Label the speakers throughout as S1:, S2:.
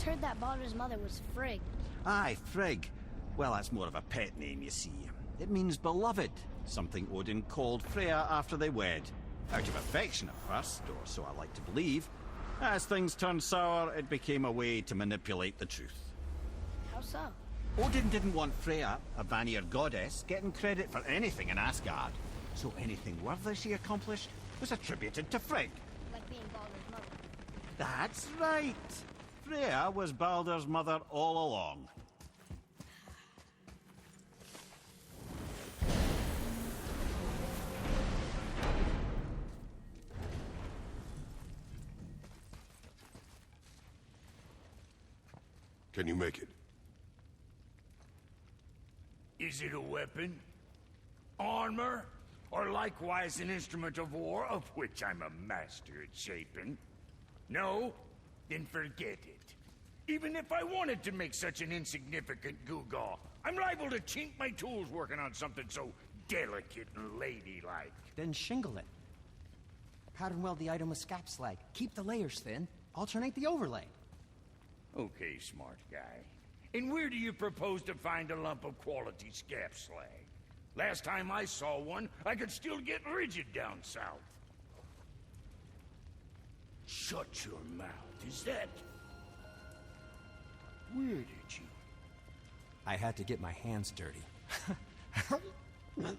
S1: heard that Baldur's mother was Frigg.
S2: Aye, Frigg. Well, that's more of a pet name, you see. It means beloved, something Odin called Freya after they wed. Out of affection at first, or so I like to believe. As things turned sour, it became a way to manipulate the truth.
S1: How so?
S2: Odin didn't want Freya, a Vanir goddess, getting credit for anything in Asgard. So anything worthy she accomplished was attributed to Frigg.
S1: Like being Baldur's mother.
S2: That's right. Freya was Baldur's mother all along.
S3: Can you make it?
S4: Is it a weapon? Armor? Or likewise an instrument of war, of which I'm a master at shaping? No? Then forget it. Even if I wanted to make such an insignificant gewgaw, I'm liable to chink my tools working on something so delicate and ladylike.
S5: Then shingle it. Pattern weld the item with scap slag. Keep the layers thin. Alternate the overlay.
S4: Okay, smart guy. And where do you propose to find a lump of quality scap slag? Last time I saw one, I could still get rigid down south. Shut your mouth, is that... Where did you...
S5: I had to get my hands dirty.
S4: Well,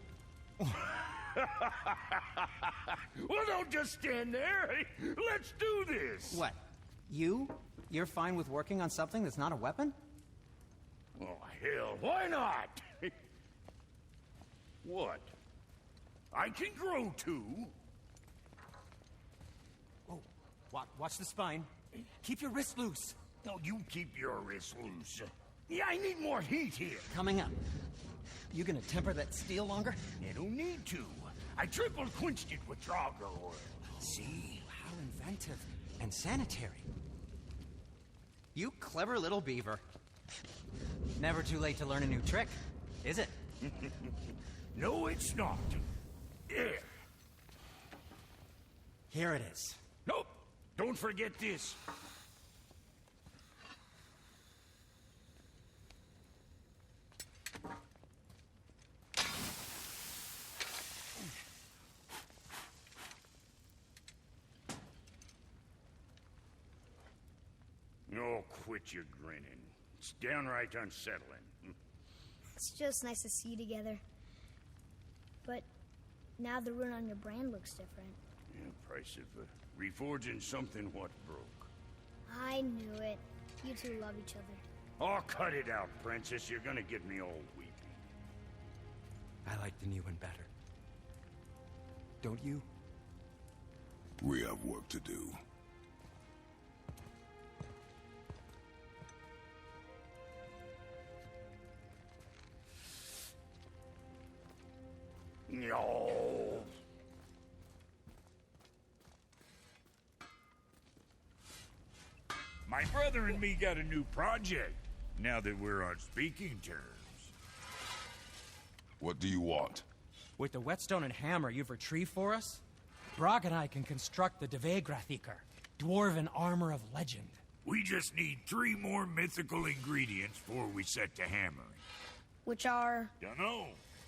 S4: don't just stand there. Let's do this.
S5: What? You're fine with working on something that's not a weapon?
S4: Oh, hell, why not? What? I can grow too.
S5: Oh, watch the spine. Keep your wrist loose.
S4: No, you keep your wrist loose. Yeah, I need more heat here.
S5: Coming up. You gonna temper that steel longer?
S4: I don't need to. I triple quenched it with Draugr oil.
S5: See? How inventive. And sanitary. You clever little beaver. Never too late to learn a new trick, is it?
S4: No, it's not. There.
S5: Here it is.
S4: Nope. Don't forget this. Oh, quit your grinning. It's downright unsettling.
S1: It's just nice to see you together. But now the rune on your brand looks different.
S4: Yeah, price of reforging something what broke.
S1: I knew it. You two love each other.
S4: Oh, cut it out, Princess. You're gonna get me all weepy.
S5: I like the new one better. Don't you?
S3: We have work to do.
S4: No. My brother and me got a new project, now that we're on speaking terms.
S3: What do you want?
S5: With the whetstone and hammer you've retrieved for us, Brog and I can construct the Dvegrathikar, dwarven armor of legend.
S4: We just need 3 more mythical ingredients before we set to hammering.
S1: Which are...
S4: Dunno.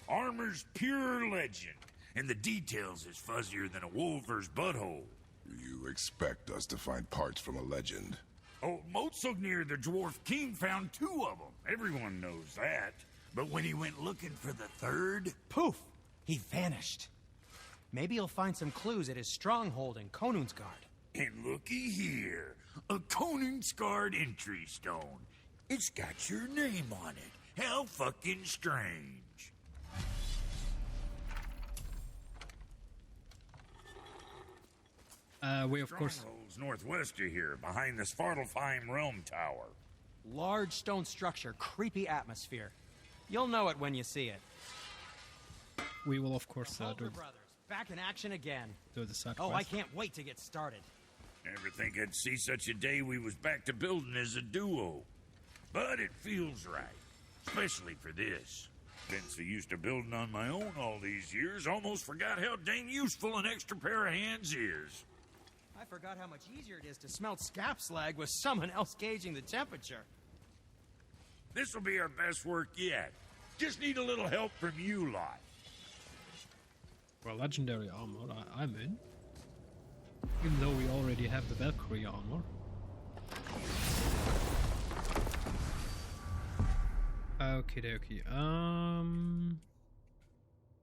S4: Armor's pure legend, and the details is fuzzier than a wolver's butthole.
S3: You expect us to find parts from a legend?
S4: Oh, Motsognir, the dwarf king, found 2 of them. Everyone knows that. But when he went looking for the 3rd...
S5: Poof! He vanished. Maybe he'll find some clues at his stronghold in Konungsgard.
S4: And looky here, a Konungsgard entry stone. It's got your name on it. How fucking strange.
S6: We of course...
S4: Stronghold's northwest of here, behind the Svartalfheim Realm Tower.
S5: Large stone structure, creepy atmosphere. You'll know it when you see it.
S6: We will of course
S5: Hulker Brothers, back in action again.
S6: do the side quest.
S5: Oh, I can't wait to get started.
S4: Never think I'd see such a day we was back to building as a duo. But it feels right, especially for this. Been so used to building on my own all these years, almost forgot how dang useful an extra pair of hands is.
S5: I forgot how much easier it is to smelt scap slag with someone else gauging the temperature.
S4: This'll be our best work yet. Just need a little help from you lot.
S6: Well, legendary armor, I'm in. Even though we already have the Valkyrie armor. Okie dokie.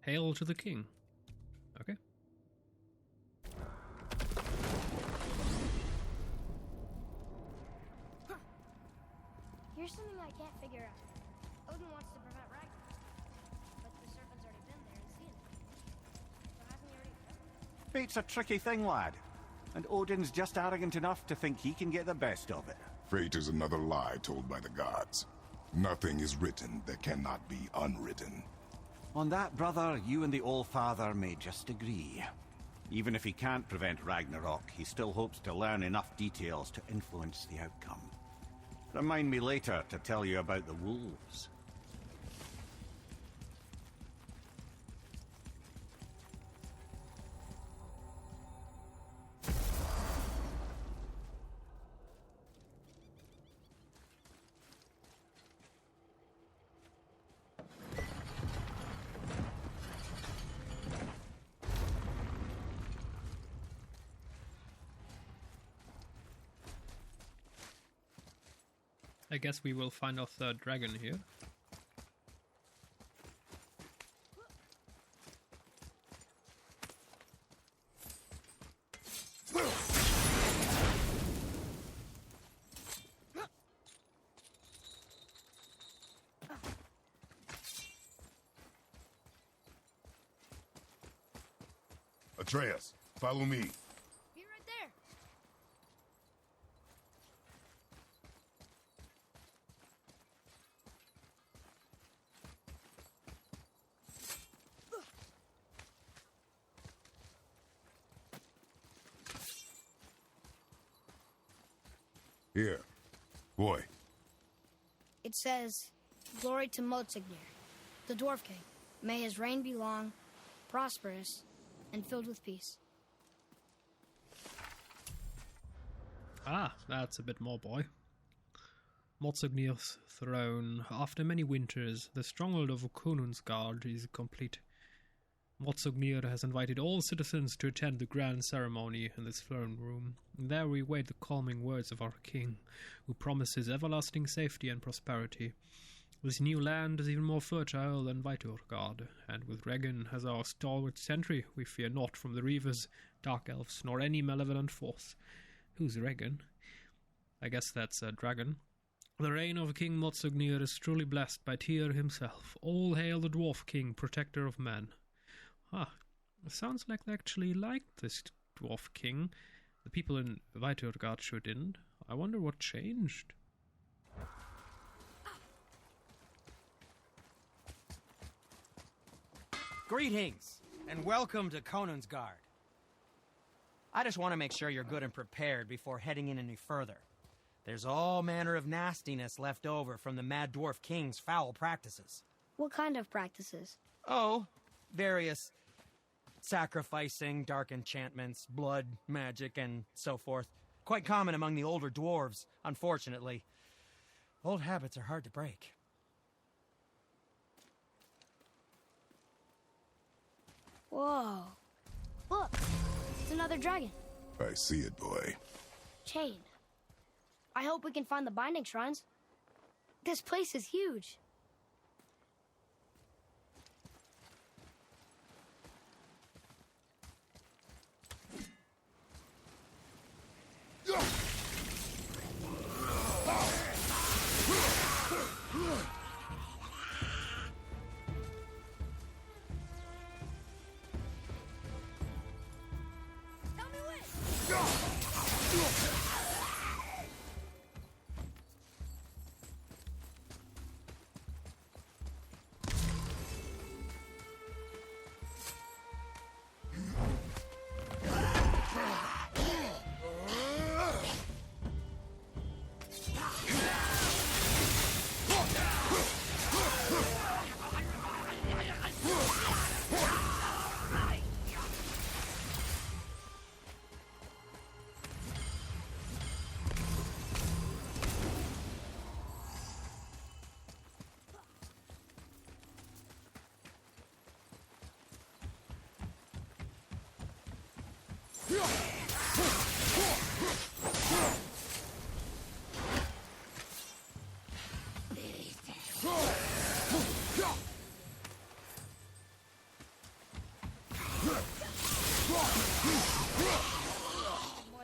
S6: Hail to the king. Okay.
S1: Here's something I can't figure out. Odin wants to prevent Ragnarok, but the serpent's already been there and seen it. So hasn't he already done it?
S2: Fate's a tricky thing, lad. And Odin's just arrogant enough to think he can get the best of it.
S3: Fate is another lie told by the gods. Nothing is written that cannot be unwritten.
S2: On that, brother, you and the All-Father may just agree. Even if he can't prevent Ragnarok, he still hopes to learn enough details to influence the outcome. Remind me later to tell you about the wolves.
S6: I guess we will find our third dragon here.
S3: Atreus, follow me.
S1: Be right there.
S3: Here. Boy.
S1: It says, "Glory to Motsignir, the Dwarf King. May his reign be long, prosperous, and filled with peace."
S6: Ah, that's a bit more, boy. Motsognir's throne. After many winters, the stronghold of Konungsgard is complete. Motsognir has invited all citizens to attend the grand ceremony in this throne room. There we wait the calming words of our king, who promises everlasting safety and prosperity. This new land is even more fertile than Vitorgard, and with Regin as our stalwart sentry, we fear naught from the Reavers, Dark Elves, nor any malevolent force. Who's Regin? I guess that's a dragon. The reign of King Motsognir is truly blessed by Tyr himself. All hail the Dwarf King, protector of men. Ah, it sounds like they actually liked this Dwarf King. The people in Vitorgard sure didn't. I wonder what changed.
S5: Greetings, and welcome to Konungsgard. I just want to make sure you're good and prepared before heading in any further. There's all manner of nastiness left over from the Mad Dwarf King's foul practices.
S1: What kind of practices?
S5: Oh, various sacrificing, dark enchantments, blood, magic, and so forth. Quite common among the older dwarves, unfortunately. Old habits are hard to break.
S1: Whoa. Look, it's another dragon.
S3: I see it, boy.
S1: Chained. I hope we can find the binding shrines. This place is huge. Tell me when. More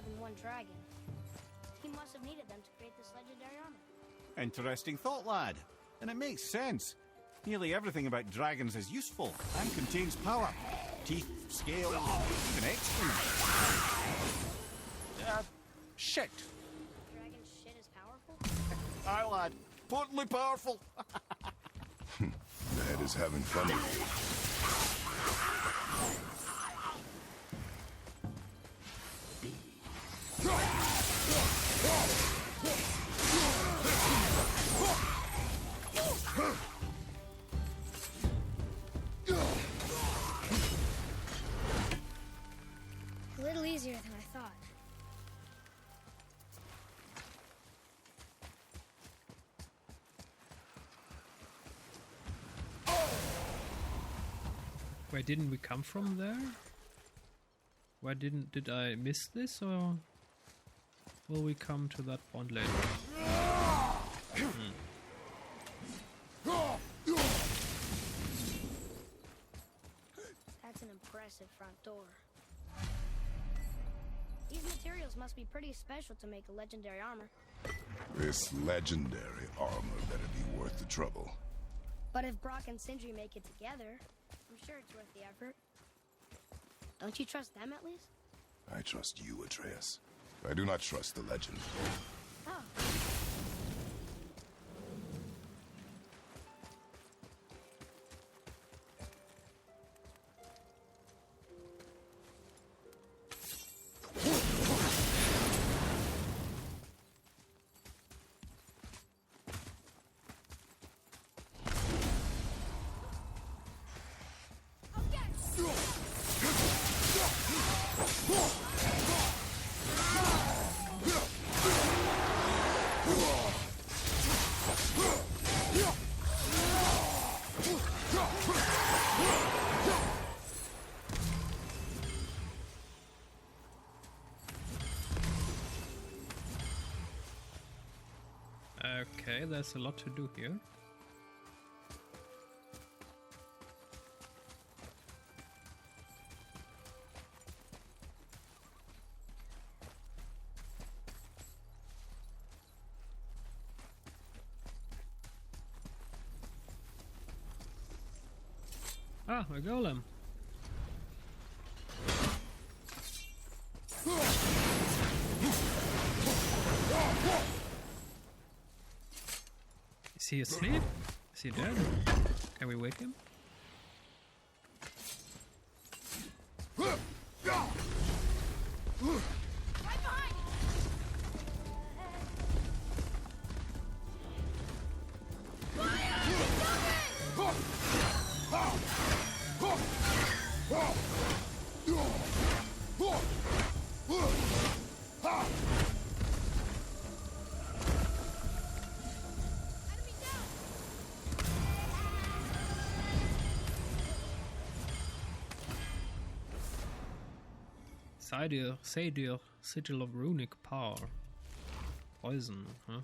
S1: than one dragon. He must have needed them to create this legendary armor.
S2: Interesting thought, lad. And it makes sense. Nearly everything about dragons is useful and contains power. Teeth, scales, even excrement. Shit.
S1: Dragon shit is powerful?
S2: Aye, lad. Potently powerful.
S3: The head is having fun with you.
S1: A little easier than I thought.
S6: Where didn't we come from there? Where did I miss this, or will we come to that point later?
S1: That's an impressive front door. These materials must be pretty special to make a legendary armor.
S3: This legendary armor better be worth the trouble.
S1: But if Brock and Sindri make it together, I'm sure it's worth the effort. Don't you trust them at least?
S3: I trust you, Atreus. I do not trust the legend.
S1: Oh.
S6: Okay, there's a lot to do here. Ah, a golem. Is he asleep? Is he dead? Can we wake him?
S1: Right behind
S6: Sadir, Sigil of Runic Power. Poison, huh?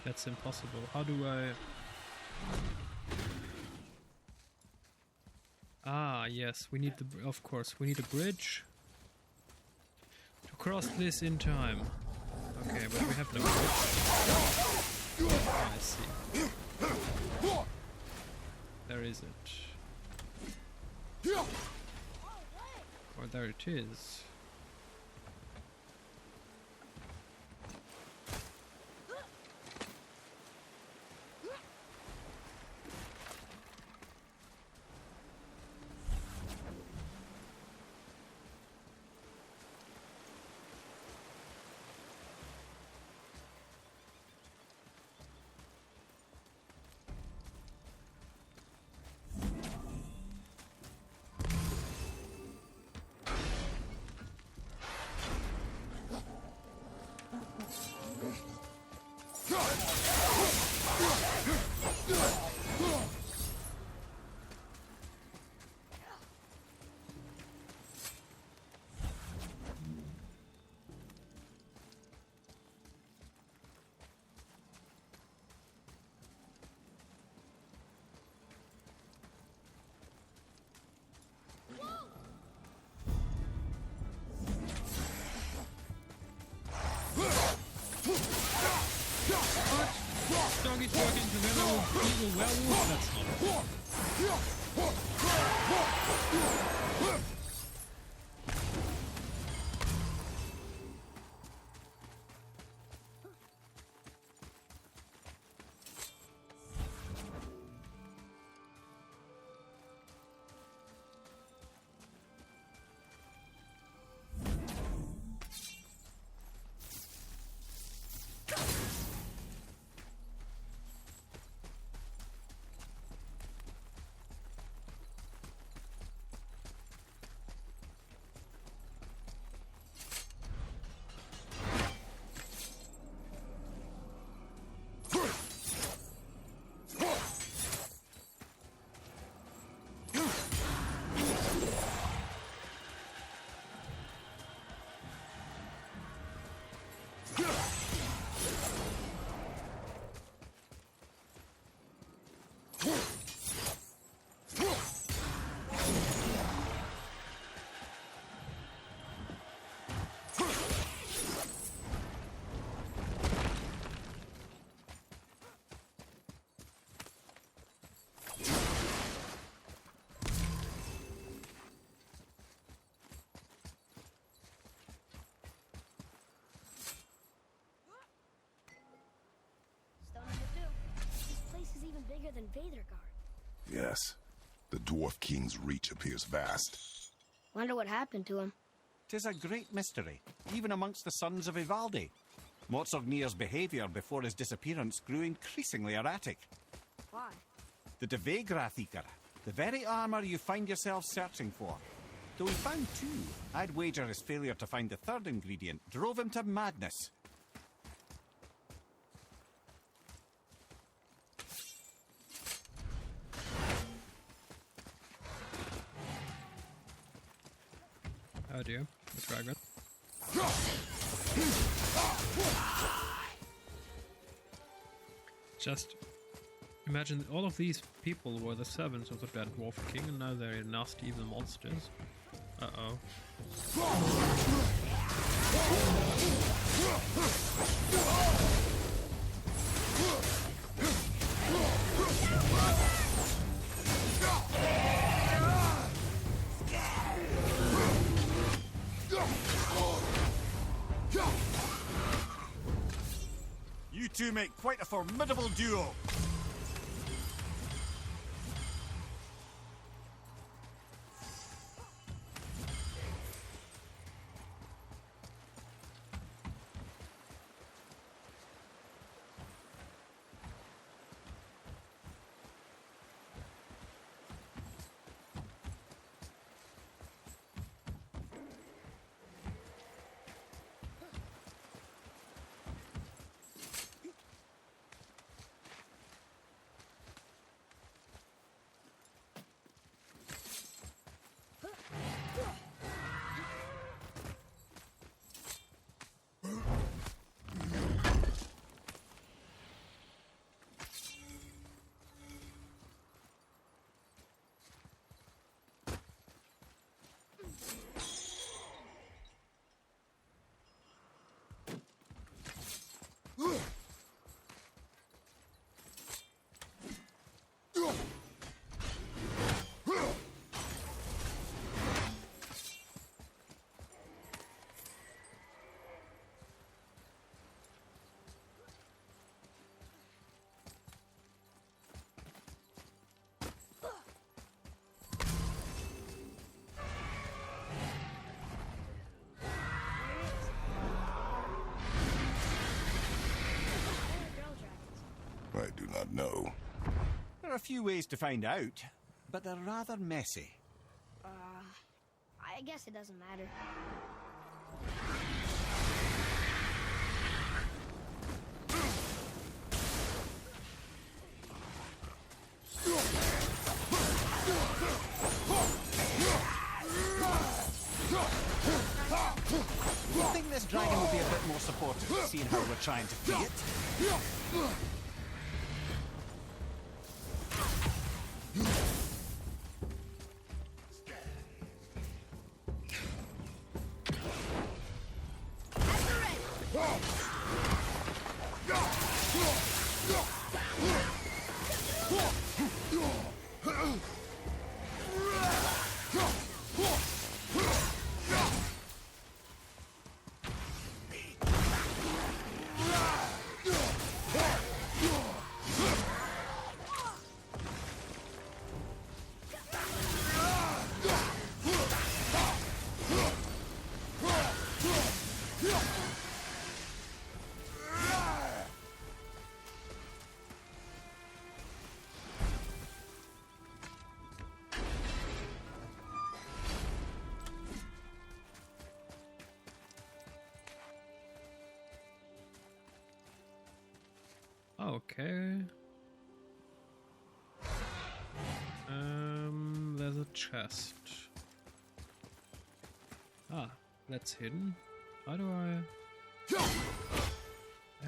S6: That's impossible. How do I... Ah, yes, we need the... Of course, we need a bridge to cross this in time. Okay, but we have no bridge. I see. There is it. Or there it is. Doggies working together with evil werewolves? That's not.
S1: Bigger than Vadergard.
S3: Yes. The Dwarf King's reach appears vast.
S1: Wonder what happened to him.
S2: 'Tis a great mystery, even amongst the sons of Ivaldi. Mortsognir's behaviour before his disappearance grew increasingly erratic.
S1: Why?
S2: The Devegrathikar, the very armour you find yourself searching for. Though he found two, I'd wager his failure to find the third ingredient drove him to madness.
S6: Oh dear, the dragon. Just imagine that all of these people were the servants of the dead Dwarf King, and now they're nasty evil monsters. Uh-oh.
S2: You two make quite a formidable duo.
S3: I do not know.
S2: There are a few ways to find out, but they're rather messy.
S1: I guess it doesn't matter.
S2: dragon will be a bit more supportive, seeing how we're trying to free it.
S6: Okay. There's a chest. Ah, that's hidden. How do I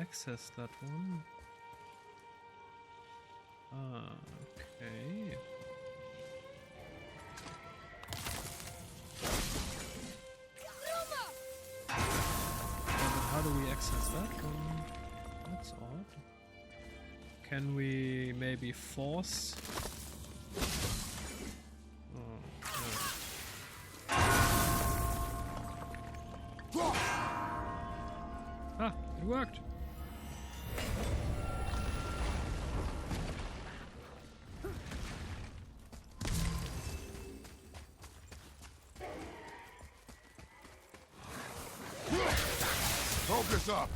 S6: access that one? Ah, okay. But how do we access that one? That's odd. Can we maybe force? Oh, no. Ah, it worked.
S3: Focus up.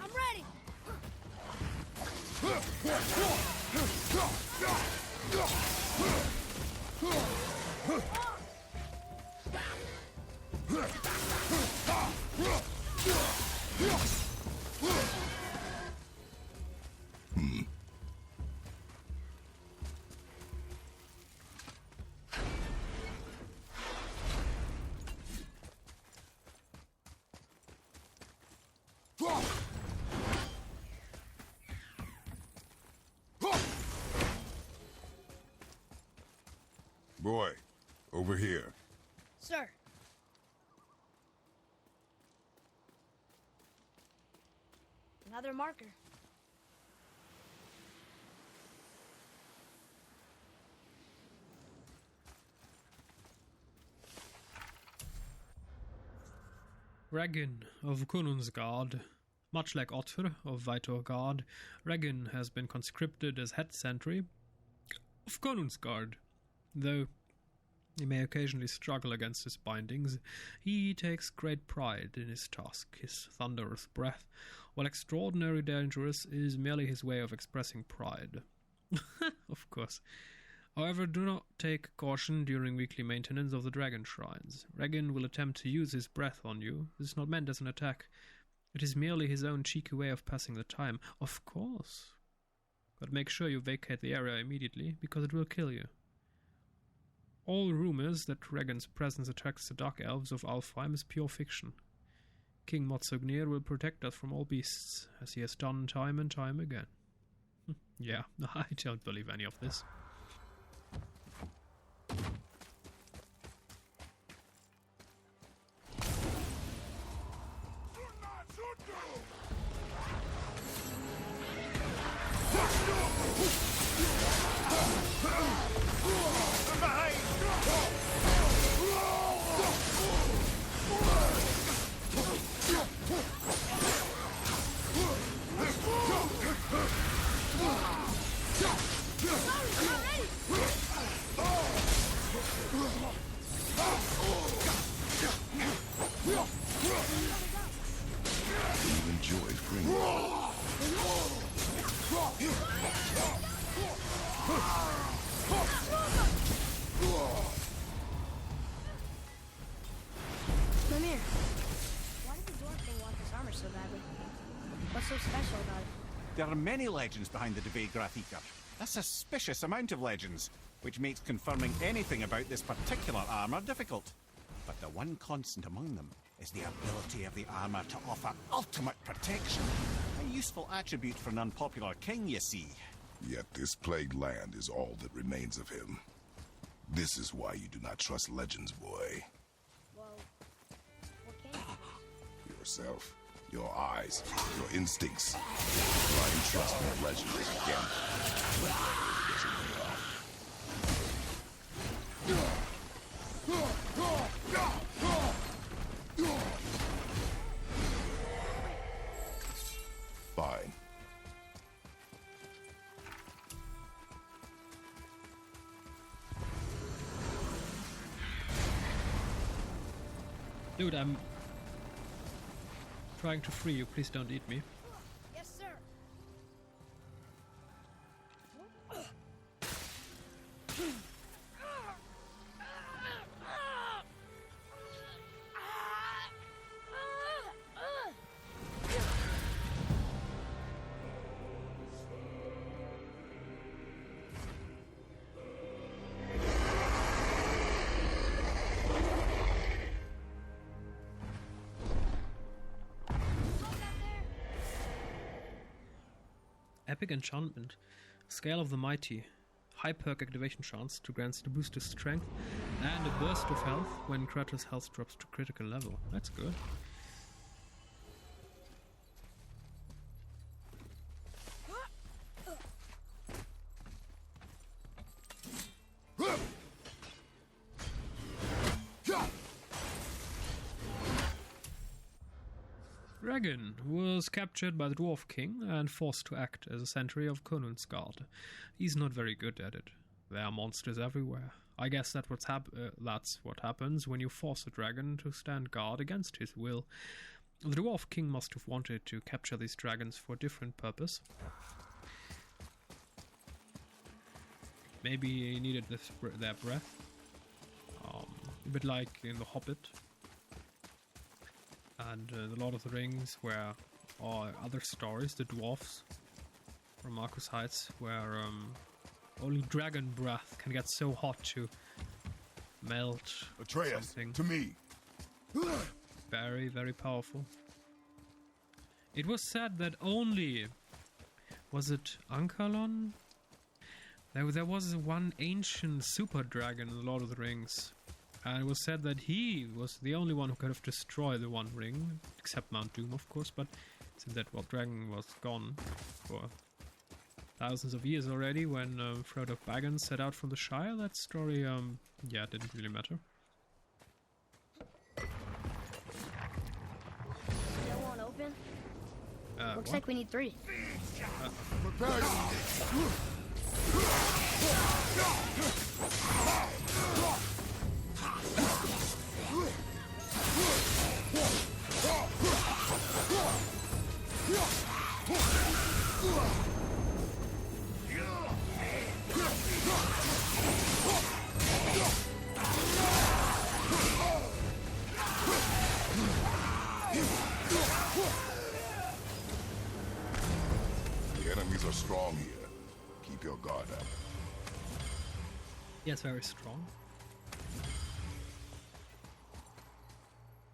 S1: I'm ready.
S3: Boy, over here.
S1: Sir. Another marker.
S6: Regin of Konungsgard. Much like Otter of Vitorgard, Regin has been conscripted as head sentry of Konungsgard. Though he may occasionally struggle against his bindings, he takes great pride in his task, his thunderous breath, while extraordinary dangerous is merely his way of expressing pride. Of course. However, do not take caution during weekly maintenance of the dragon shrines. Regin will attempt to use his breath on you. This is not meant as an attack. It is merely his own cheeky way of passing the time. Of course. But make sure you vacate the area immediately, because it will kill you. All rumors that Regin's presence attracts the dark elves of Alfheim is pure fiction. King Motsognir will protect us from all beasts, as he has done time and time again. Yeah, I don't believe any of this.
S1: Mimir, why did the dwarf thing want this armor so badly? What's so special about it?
S2: There are many legends behind the Dve Grathika. A suspicious amount of legends, which makes confirming anything about this particular armor difficult. But the one constant among them is the ability of the armor to offer ultimate protection. A useful attribute for an unpopular king, you see.
S3: Yet this plagued land is all that remains of him. This is why you do not trust legends, boy.
S1: Well, what can you do?
S3: Yourself, your eyes, your instincts. Blind trust in legends is a gamble. Fine.
S6: Dude, I'm trying to free you. Please don't eat me.
S1: Yes, sir.
S6: Epic enchantment. Scale of the Mighty. High perk activation chance to grant the boost to strength and a burst of health when Kratos' health drops to critical level. That's good. Dragon was captured by the Dwarf King and forced to act as a sentry of Conan's guard. He's not very good at it. There are monsters everywhere. I guess that's what happens when you force a dragon to stand guard against his will. The Dwarf King must have wanted to capture these dragons for a different purpose. Maybe he needed their breath. A bit like in The Hobbit. And The Lord of the Rings, or other stories, the dwarfs from Marcus Heights, where only dragon breath can get so hot to melt
S3: Atreus,
S6: something.
S3: to me.
S6: Very, very powerful. It was said that only, was it Ankalon? There was one ancient super dragon in The Lord of the Rings. And it was said that he was the only one who could have destroyed the One Ring, except Mount Doom, of course, but since that dragon was gone for thousands of years already, when Frodo Baggins set out from the Shire, that story, yeah, didn't really matter.
S1: Still won't open? Looks
S6: What?
S1: like we need 3.
S3: The enemies are strong here. Keep your guard up.
S6: Yeah, it's very strong.